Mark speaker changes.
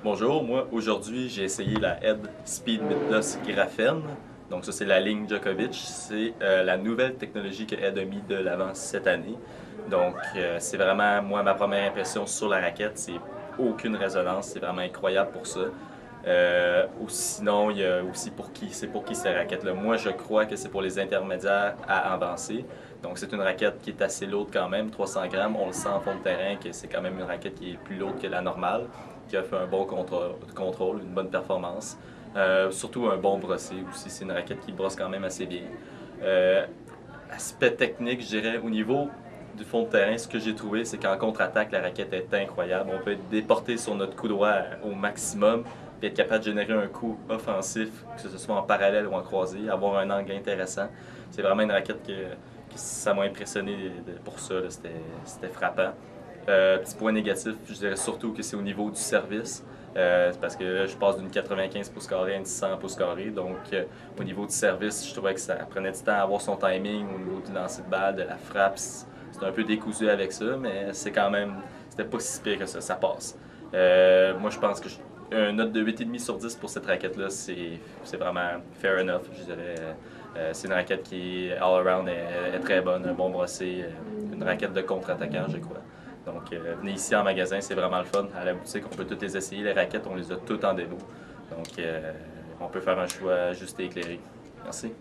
Speaker 1: Bonjour, moi aujourd'hui j'ai essayé la Head Speed Mid Plus Graphene. Donc ça c'est la ligne Djokovic, c'est la nouvelle technologie que Head a mis de l'avant cette année. Donc c'est vraiment moi ma première impression sur la raquette, c'est aucune résonance, c'est vraiment incroyable pour ça. Ou sinon il y a aussi pour qui cette raquette-là. Moi je crois que c'est pour les intermédiaires à avancer. Donc c'est une raquette qui est assez lourde quand même, 300 grammes. On le sent en fond de terrain que c'est quand même une raquette qui est plus lourde que la normale, qui a fait un bon contrôle, une bonne performance. Surtout un bon brossé aussi, c'est une raquette qui brosse quand même assez bien. Euh, Aspect technique, je dirais, au niveau du fond de terrain, ce que j'ai trouvé, c'est qu'en contre-attaque, la raquette est incroyable. On peut être déporté sur notre coup droit au maximum, puis être capable de générer un coup offensif, que ce soit en parallèle ou en croisé, avoir un angle intéressant. C'est vraiment une raquette que ça m'a impressionné pour ça, c'était frappant. Petit point négatif, je dirais surtout que c'est au niveau du service. Parce que là, je passe d'une 95 pouces carrés à une 100 pouces carrés. Donc, au niveau du service, je trouvais que ça prenait du temps à avoir son timing au niveau du lancer de balle, de la frappe. C'était un peu décousu avec ça, mais c'est quand même, c'était pas si pire que ça passe. Moi, je pense que une note de 8,5 sur 10 pour cette raquette-là, c'est vraiment fair enough, je dirais. C'est une raquette qui, all-around, est très bonne, un bon brossé, une raquette de contre-attaquant, je crois. Donc, venez ici en magasin, c'est vraiment le fun. À la boutique, on peut toutes les essayer. Les raquettes, on les a toutes en démo. Donc, on peut faire un choix juste et éclairé. Merci.